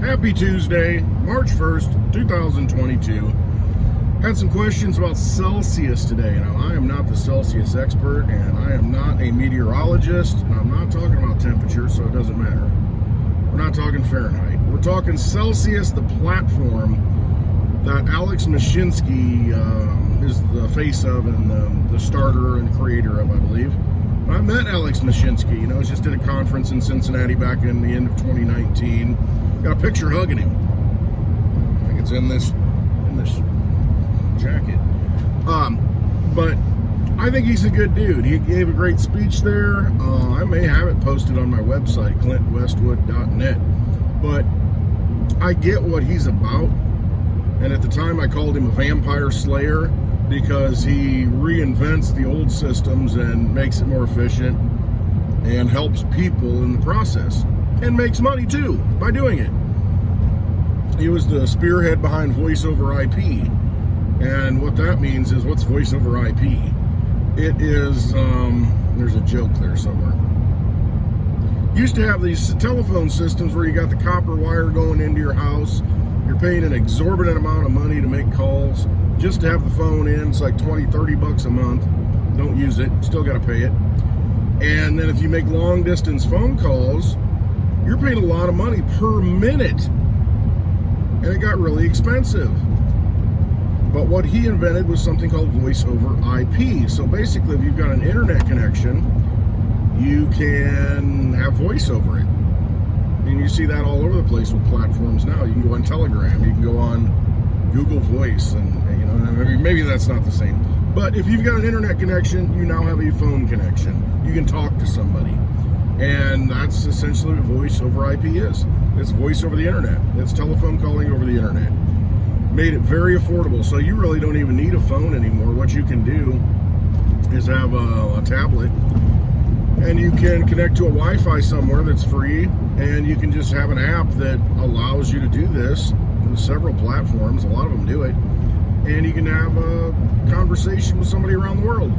Happy Tuesday, March 1st, 2022. Had some questions about Celsius today. Now, I am not the Celsius expert, and I am not a meteorologist, and I'm not talking about temperature, so it doesn't matter. We're not talking Fahrenheit. We're talking Celsius, the platform that Alex Mashinsky is the face of and the starter and creator of, I believe. I met Alex Mashinsky, I was just at a conference in Cincinnati back in the end of 2019. Got a picture hugging him. I think it's in this jacket. But I think he's a good dude. He gave a great speech there. I may have it posted on my website, clintwestwood.net. But I get what he's about. And at the time I called him a vampire slayer because he reinvents the old systems and makes it more efficient and helps people in the process. And makes money too by doing it. He was the spearhead behind voice over IP. And what that means is, what's voice over IP? It is, there's a joke there somewhere. Used to have these telephone systems where you got the copper wire going into your house. You're paying an exorbitant amount of money to make calls just to have the phone in. It's like 20, 30 bucks a month. Don't use it, still got to pay it. And then if you make long distance phone calls, you're paying a lot of money per minute. And it got really expensive. But what he invented was something called voice over IP. So basically, if you've got an internet connection, you can have voice over it. And you see that all over the place with platforms now. You can go on Telegram, you can go on Google Voice, and maybe that's not the same. But if you've got an internet connection, you now have a phone connection. You can talk to somebody. And that's essentially what voice over IP is. It's voice over the internet. It's telephone calling over the internet. Made it very affordable, so you really don't even need a phone anymore. What you can do is have a tablet, and you can connect to a Wi-Fi somewhere that's free, and you can just have an app that allows you to do this. There's several platforms, a lot of them do it, and you can have a conversation with somebody around the world.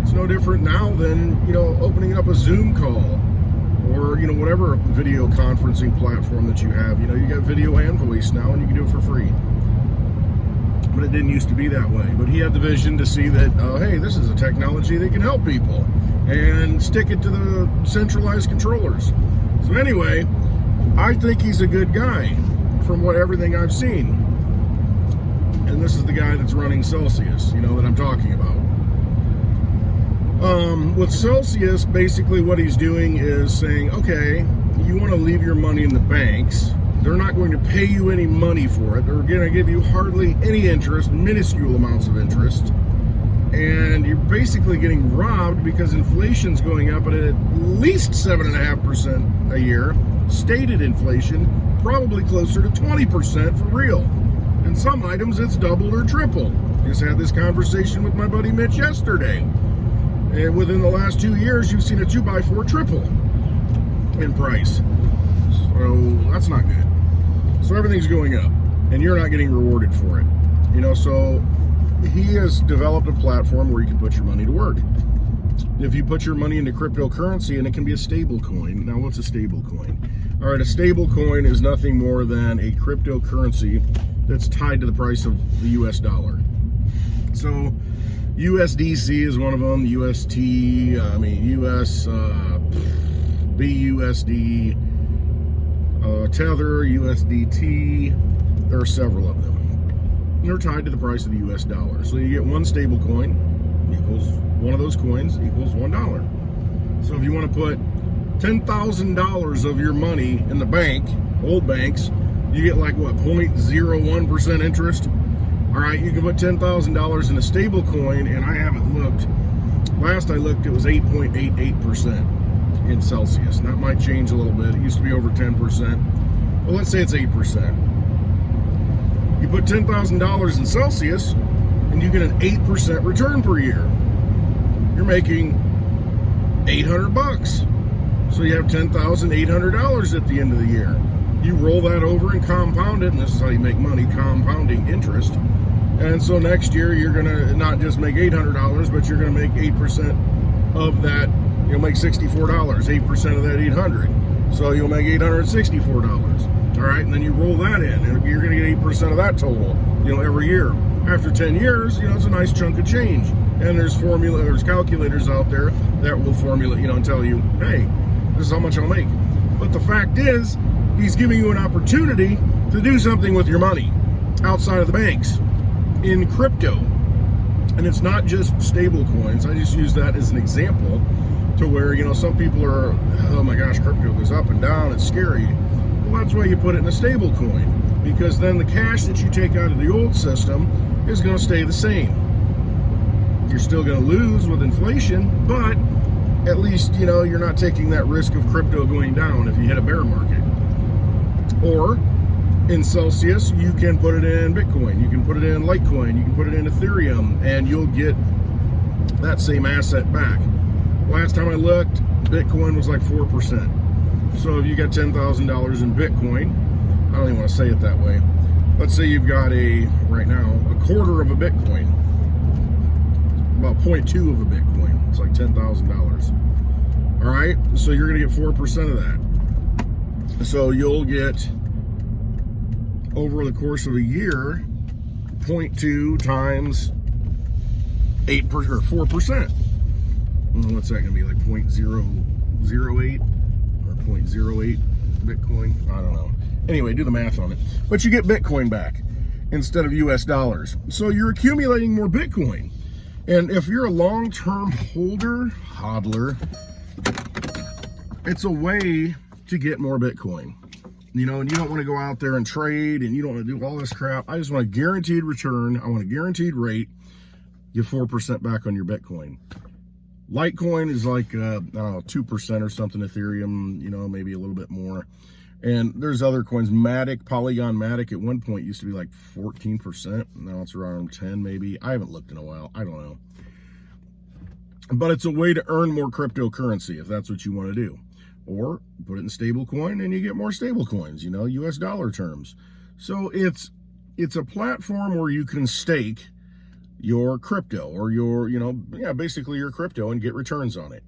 It's no different now than, opening up a Zoom call or, whatever video conferencing platform that you have. You got video and voice now, and you can do it for free. But it didn't used to be that way. But he had the vision to see that, hey, this is a technology that can help people, and stick it to the centralized controllers. So anyway, I think he's a good guy from everything I've seen. And this is the guy that's running Celsius, that I'm talking about. With Celsius, basically what he's doing is saying, okay, you want to leave your money in the banks. They're not going to pay you any money for it. They're going to give you hardly any interest, minuscule amounts of interest. And you're basically getting robbed because inflation's going up at least 7.5% a year. Stated inflation, probably closer to 20% for real. And some items it's doubled or tripled. Just had this conversation with my buddy Mitch yesterday. And within the last 2 years, you've seen a 2x4 triple in price. So that's not good. So everything's going up, and you're not getting rewarded for it. So he has developed a platform where you can put your money to work. If you put your money into cryptocurrency, and it can be a stable coin. Now, what's a stable coin? All right, a stable coin is nothing more than a cryptocurrency that's tied to the price of the US dollar. So USDC is one of them, US, BUSD, Tether, USDT, there are several of them. They're tied to the price of the US dollar. So you get one stable coin equals one of those coins equals $1. So if you want to put $10,000 of your money in the bank, old banks, you get like what, 0.01% interest? All right, you can put $10,000 in a stable coin, and I haven't looked. Last I looked, it was 8.88% in Celsius. And that might change a little bit. It used to be over 10%. Well, let's say it's 8%. You put $10,000 in Celsius, and you get an 8% return per year. You're making $800. So you have $10,800 at the end of the year. You roll that over and compound it, and this is how you make money, compounding interest. And so next year, you're going to not just make $800, but you're going to make 8% of that. You'll make $64, 8% of that $800. So you'll make $864. All right, and then you roll that in, and you're going to get 8% of that total, every year. After 10 years, it's a nice chunk of change. And there's calculators out there that will formulate, and tell you, hey, this is how much I'll make. But the fact is, he's giving you an opportunity to do something with your money outside of the banks in crypto. And it's not just stable coins. I just use that as an example to where, some people are, oh my gosh, crypto goes up and down, it's scary. Well, that's why you put it in a stable coin, because then the cash that you take out of the old system is going to stay the same. You're still going to lose with inflation, but at least, you're not taking that risk of crypto going down if you hit a bear market. Or in Celsius, you can put it in Bitcoin, you can put it in Litecoin, you can put it in Ethereum, and you'll get that same asset back. Last time I looked, Bitcoin was like 4%. So if you got $10,000 in Bitcoin, I don't even want to say it that way. Let's say you've got right now, a quarter of a Bitcoin. About 0.2 of a Bitcoin. It's like $10,000. All right, so you're going to get 4% of that. So you'll get, over the course of a year, 0.2 times 8% or 4%. What's that going to be, like 0.008 or 0.08 Bitcoin? I don't know. Anyway, do the math on it. But you get Bitcoin back instead of US dollars. So you're accumulating more Bitcoin. And if you're a long-term hodler, it's a way to get more Bitcoin. And you don't want to go out there and trade, and you don't want to do all this crap. I just want a guaranteed return. I want a guaranteed rate. Get 4% back on your Bitcoin. Litecoin is like, 2% or something. Ethereum, maybe a little bit more. And there's other coins. Polygon Matic at one point used to be like 14%. Now it's around 10 maybe. I haven't looked in a while. I don't know. But it's a way to earn more cryptocurrency if that's what you want to do. Or put it in stable coin and you get more stable coins, US dollar terms. So it's a platform where you can stake your crypto or basically your crypto and get returns on it.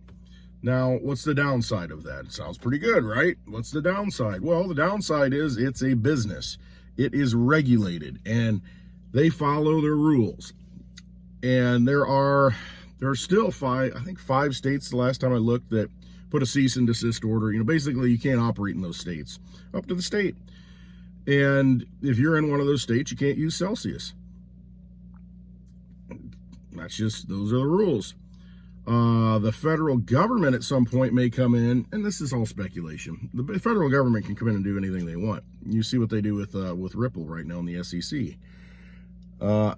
Now, what's the downside of that? It sounds pretty good, right? What's the downside? Well, the downside is it's a business. It is regulated and they follow their rules. And there's still five states the last time I looked that put a cease and desist order. Basically you can't operate in those states, up to the state. And if you're in one of those states, you can't use Celsius. Those are the rules. The federal government at some point may come in, and this is all speculation. The federal government can come in and do anything they want. You see what they do with Ripple right now in the SEC. They're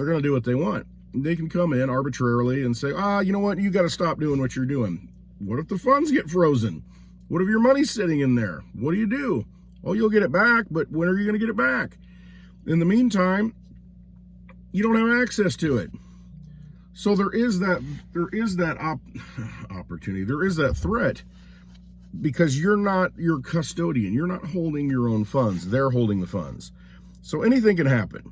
going to do what they want. They can come in arbitrarily and say, you know what, you got to stop doing what you're doing. What if the funds get frozen? What if your money's sitting in there? What do you do? Oh, you'll get it back, but when are you going to get it back? In the meantime, you don't have access to it. So there is that opportunity. There is that threat because you're not your custodian. You're not holding your own funds. They're holding the funds. So anything can happen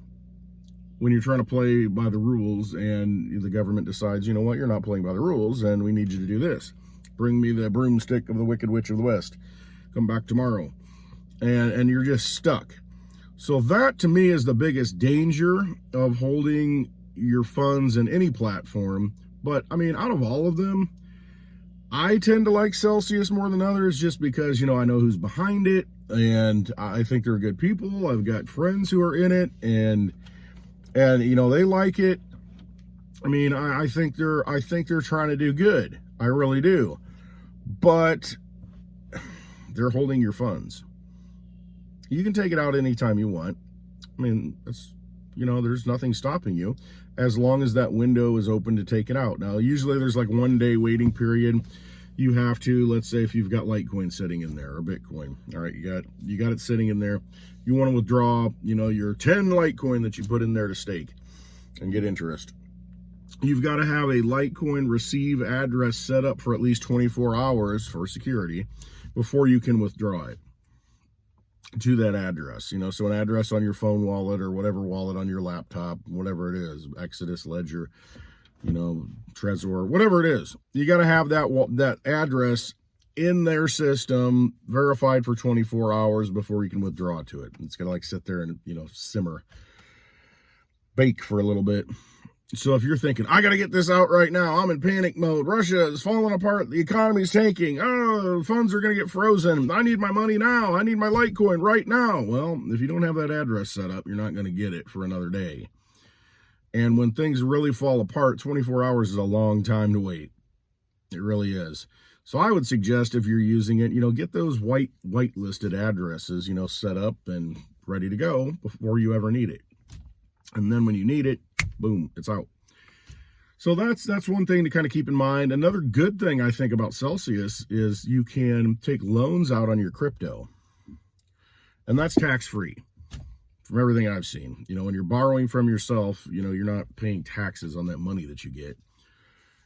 when you're trying to play by the rules and the government decides, you know what, you're not playing by the rules and we need you to do this. Bring me the broomstick of the Wicked Witch of the West. Come back tomorrow. And you're just stuck. So that to me is the biggest danger of holding your funds in any platform. But I mean, out of all of them, I tend to like Celsius more than others just because, I know who's behind it and I think they're good people. I've got friends who are in it and they like it. I mean, I think they're trying to do good. I really do. But they're holding your funds. You can take it out anytime you want. I mean, there's nothing stopping you as long as that window is open to take it out. Now, usually there's like 1 day waiting period. You have to, let's say if you've got Litecoin sitting in there or Bitcoin. All right, you got it sitting in there. You want to withdraw, your 10 Litecoin that you put in there to stake and get interest. You've got to have a Litecoin receive address set up for at least 24 hours for security before you can withdraw it to that address. So an address on your phone wallet or whatever wallet on your laptop, whatever it is, Exodus, Ledger, Trezor, whatever it is. You got to have that address in their system, verified for 24 hours before you can withdraw to it. It's gonna like sit there and, you know, simmer, bake for a little bit. So if you're thinking, I got to get this out right now, I'm in panic mode, Russia is falling apart, the economy's tanking, oh, funds are going to get frozen, I need my money now, I need my Litecoin right now. Well, if you don't have that address set up, you're not going to get it for another day. And when things really fall apart, 24 hours is a long time to wait. It really is. So I would suggest, if you're using it, you know, get those whitelisted addresses, you know, set up and ready to go before you ever need it. And then when you need it, boom, it's out. So that's one thing to kind of keep in mind. Another good thing I think about Celsius is you can take loans out on your crypto. And that's tax-free from everything I've seen. You know, when you're borrowing from yourself, you know, you're not paying taxes on that money that you get.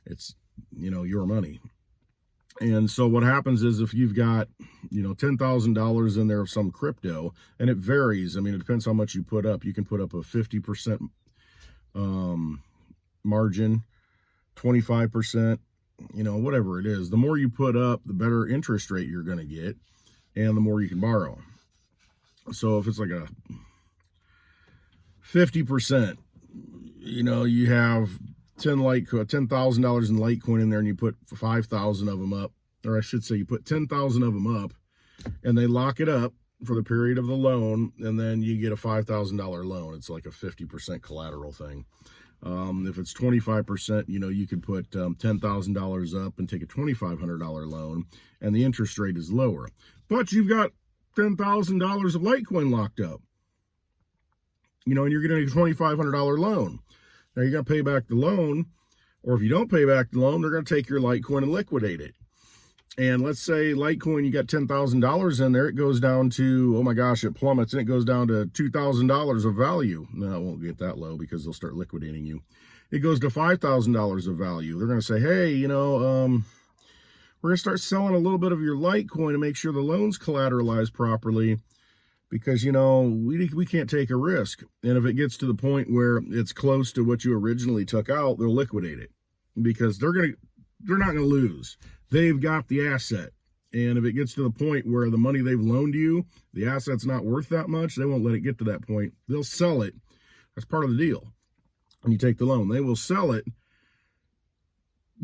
It's, you know, your money. And so what happens is, if you've got, you know, $10,000 in there of some crypto, and it varies. I mean, it depends how much you put up. You can put up a 50% margin, 25%, you know, whatever it is. The more you put up, the better interest rate you're going to get, and the more you can borrow. So if it's like a 50%, you know, you have $10,000 in Litecoin in there, and you put 5,000 of them up, or I should say you put 10,000 of them up, and they lock it up for the period of the loan, and then you get a $5,000 loan. It's like a 50% collateral thing. If it's 25%, you know, you could put $10,000 up and take a $2,500 loan, and the interest rate is lower. But you've got $10,000 of Litecoin locked up, you know, and you're getting a $2,500 loan. Now you're going to pay back the loan, or if you don't pay back the loan, they're going to take your Litecoin and liquidate it. And let's say Litecoin, you got $10,000 in there, it goes down to, oh my gosh, it plummets, and it goes down to $2,000 of value. No, it won't get that low because they'll start liquidating you. It goes to $5,000 of value. They're going to say, hey, you know, we're going to start selling a little bit of your Litecoin to make sure the loan's collateralized properly, because, you know, we can't take a risk. And if it gets to the point where it's close to what you originally took out, they'll liquidate it, because they're not going to lose. They've got the asset. And if it gets to the point where the money they've loaned you, the asset's not worth that much, they won't let it get to that point. They'll sell it. That's part of the deal. When you take the loan, they will sell it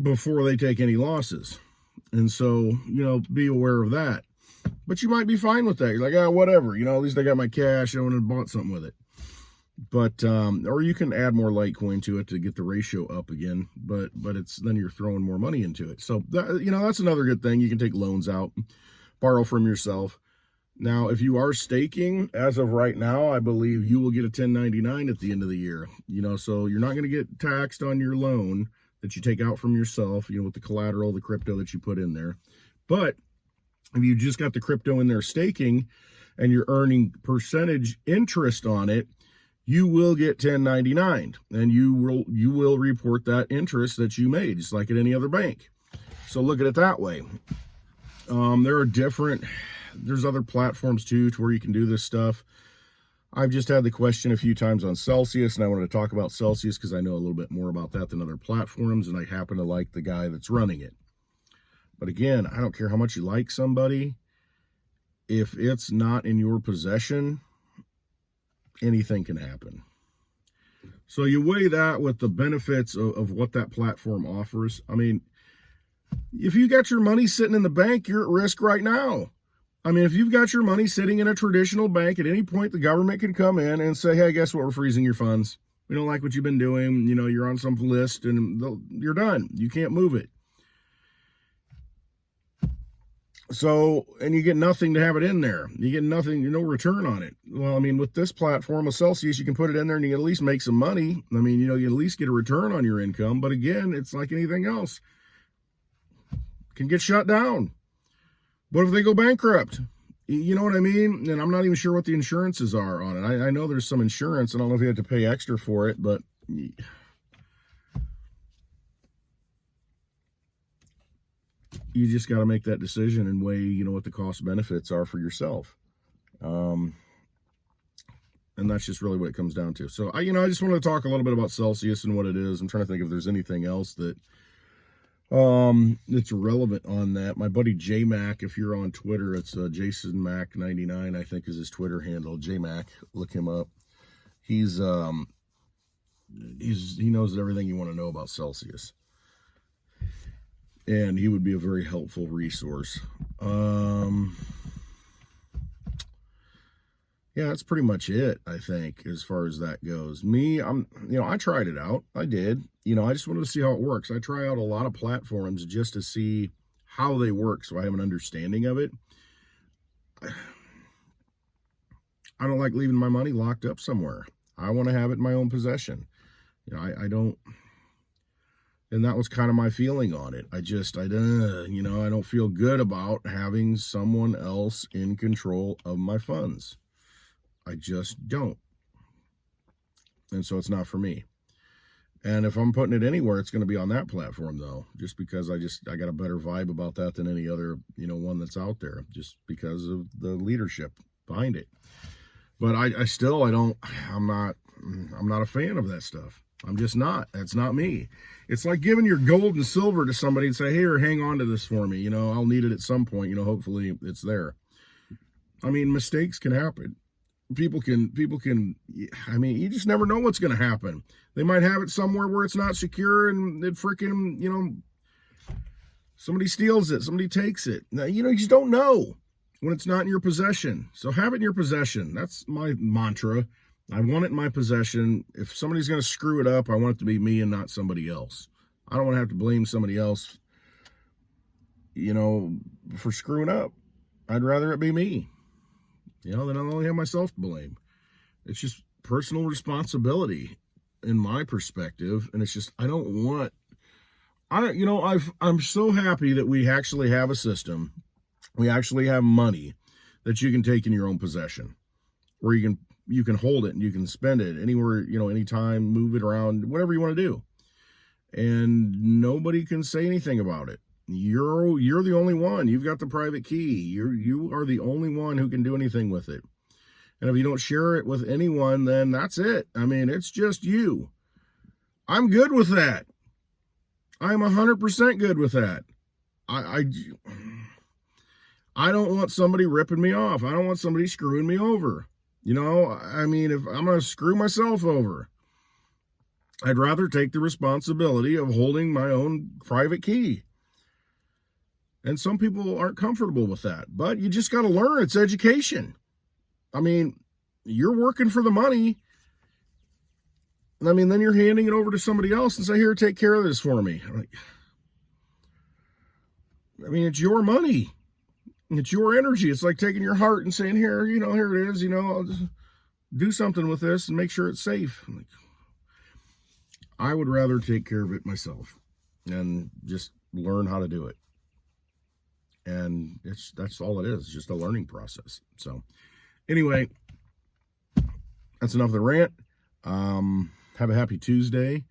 before they take any losses. And so, you know, be aware of that. But you might be fine with that. You're like, ah, whatever. You know, at least I got my cash. I went and bought something with it. But, or you can add more Litecoin to it to get the ratio up again. But it's, then you're throwing more money into it. So, that, you know, that's another good thing. You can take loans out, borrow from yourself. Now, if you are staking, as of right now, I believe you will get a 1099 at the end of the year. You know, so you're not going to get taxed on your loan that you take out from yourself, you know, with the collateral, the crypto that you put in there. But if you just got the crypto in there staking and you're earning percentage interest on it, you will get 1099, and you will report that interest that you made, just like at any other bank. So look at it that way. There's other platforms too to where you can do this stuff. I've just had the question a few times on Celsius, and I wanted to talk about Celsius because I know a little bit more about that than other platforms, and I happen to like the guy that's running it. But again, I don't care how much you like somebody. If it's not in your possession, anything can happen. So you weigh that with the benefits of what that platform offers. I mean, if you got your money sitting in the bank, you're at risk right now. I mean, if you've got your money sitting in a traditional bank, at any point the government can come in and say, hey, guess what? We're freezing your funds. We don't like what you've been doing. You know, you're on some list and you're done. You can't move it. So, and you get nothing to have it in there. You get nothing, no return on it. Well, I mean, with this platform with Celsius, you can put it in there and you can at least make some money. I mean, you know, you at least get a return on your income. But again, it's like anything else. It can get shut down. What if they go bankrupt? You know what I mean? And I'm not even sure what the insurances are on it. I know there's some insurance. I don't know if you have to pay extra for it, but you just got to make that decision and weigh, you know, what the cost benefits are for yourself. And that's just really what it comes down to. So I just wanted to talk a little bit about Celsius and what it is. I'm trying to think if there's anything else that It's relevant on that. My buddy J Mac, if you're on Twitter, it's Jason Mac 99, I think is his Twitter handle. J Mac, look him up. He knows everything you want to know about Celsius, and he would be a very helpful resource. Yeah, that's pretty much it, I think, as far as that goes. Me, I tried it out. I did. I just wanted to see how it works. I try out a lot of platforms just to see how they work, so I have an understanding of it. I don't like leaving my money locked up somewhere. I want to have it in my own possession. I don't, and that was kind of my feeling on it. I don't feel good about having someone else in control of my funds. I just don't. And so it's not for me. And if I'm putting it anywhere, it's going to be on that platform, though, just because I got a better vibe about that than any other, one that's out there, just because of the leadership behind it. But I'm not a fan of that stuff. I'm just not. That's not me. It's like giving your gold and silver to somebody and say, here, hang on to this for me. I'll need it at some point. Hopefully it's there. Mistakes can happen. People can, you just never know what's going to happen. They might have it somewhere where it's not secure, and it freaking, somebody steals it, somebody takes it. Now, you just don't know when it's not in your possession. So have it in your possession. That's my mantra. I want it in my possession. If somebody's going to screw it up, I want it to be me and not somebody else. I don't want to have to blame somebody else, for screwing up. I'd rather it be me. Then I'll only have myself to blame. It's just personal responsibility in my perspective. And it's just, I'm so happy that we actually have a system. We actually have money that you can take in your own possession, where you can hold it and you can spend it anywhere, anytime, move it around, whatever you want to do. And nobody can say anything about it. You're the only one. You've got the private key. You are the only one who can do anything with it. And if you don't share it with anyone, then that's it. It's just you. I'm good with that. I'm 100% good with that. I don't want somebody ripping me off. I don't want somebody screwing me over. If I'm going to screw myself over, I'd rather take the responsibility of holding my own private key. And some people aren't comfortable with that, but you just got to learn. It's education. You're working for the money. Then you're handing it over to somebody else and say, here, take care of this for me. It's your money. It's your energy. It's like taking your heart and saying, here, here it is, I'll just do something with this and make sure it's safe. I would rather take care of it myself and just learn how to do it. And that's all it is, just a learning process. So anyway, that's enough of the rant. Have a happy Tuesday.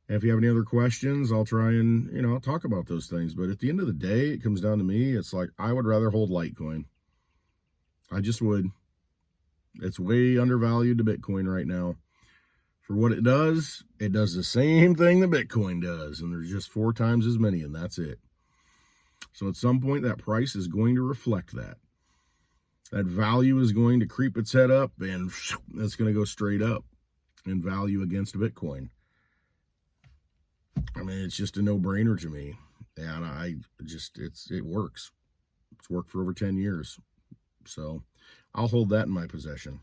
And if you have any other questions, I'll try and, talk about those things. But at the end of the day, it comes down to me. It's like, I would rather hold Litecoin. I just would. It's way undervalued to Bitcoin right now. For what it does the same thing that Bitcoin does. And there's just 4 times as many, and that's it. So at some point, that price is going to reflect that. That value is going to creep its head up, and it's going to go straight up in value against Bitcoin. It's just a no-brainer to me. And it works. It's worked for over 10 years. So I'll hold that in my possession.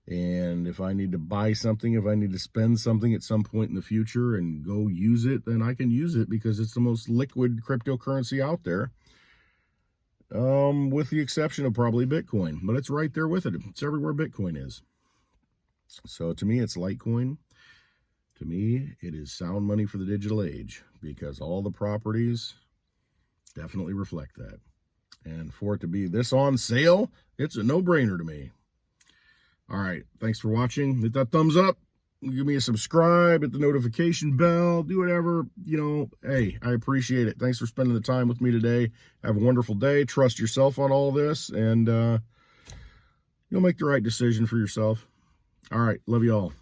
And if I need to buy something, if I need to spend something at some point in the future and go use it, then I can use it because it's the most liquid cryptocurrency out there. With the exception of probably Bitcoin, but it's right there with it. It's everywhere Bitcoin is. So to me, it's Litecoin. To me, it is sound money for the digital age because all the properties definitely reflect that. And for it to be this on sale, it's a no-brainer to me. All right, thanks for watching. Hit that thumbs up. Give me a subscribe, hit the notification bell, do whatever. Hey, I appreciate it. Thanks for spending the time with me today. Have a wonderful day. Trust yourself on all this, and you'll make the right decision for yourself. All right, love you all.